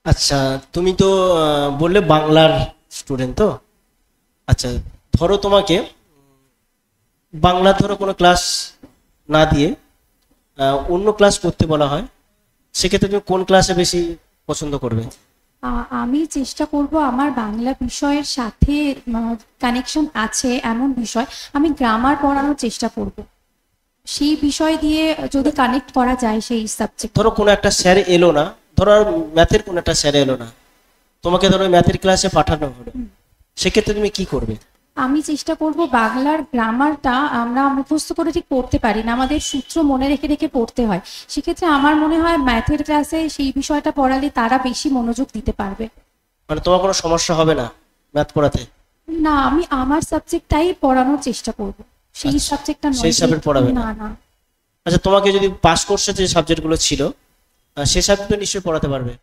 আচ্ছা, তুমি তো বললে বাংলার স্টুডেন্ট তো। আচ্ছা, ধরো তোমাকে বাংলা ধরো কোনো ক্লাস না দিয়ে অন্য ক্লাস করতে বলা হয়, সেক্ষেত্রে তুমি কোন ক্লাসে বেশি পছন্দ করবে? আমি চেষ্টা করব আমার বাংলা বিষয়ের সাথে কানেকশন আছে এমন বিষয় আমি গ্রামার পড়ানোর চেষ্টা করব। সেই বিষয় দিয়ে যদি কানেক্ট করা যায় সেই সাবজেক্ট। ধরো কোনো একটা স্যার এলো না, ধরো আর ম্যাথের কোনো একটা স্যার এলো না, তোমাকে ধরো ম্যাথের ক্লাসে পাঠানো হলো, সেক্ষেত্রে তুমি কি করবে? আমি চেষ্টা করব বাংলার গ্রামারটা আমরা মুখস্থ করে ঠিক পড়তে পারি না, আমাদের সূত্র মনে রেখে রেখে পড়তে হয়। সেক্ষেত্রে আমার মনে হয় ম্যাথের ক্লাসে সেই বিষয়টা পড়ালে তারা বেশি মনোযোগ দিতে পারবে। মানে তোমার কোনো সমস্যা হবে না ম্যাথ পড়াতে? না, আমি আমার সাবজেক্টটাই পড়ানোর চেষ্টা করব, সেই আচ্ছা, সাবজেক্টটা সেই নয় যে। সাবজেক্ট পড়াবে না? না না। আচ্ছা, তোমাকে যদি পাস কোর্সে যে সাবজেক্টগুলো ছিল, সে সাবজেক্ট নিশ্চয়ই পড়াতে পারবে।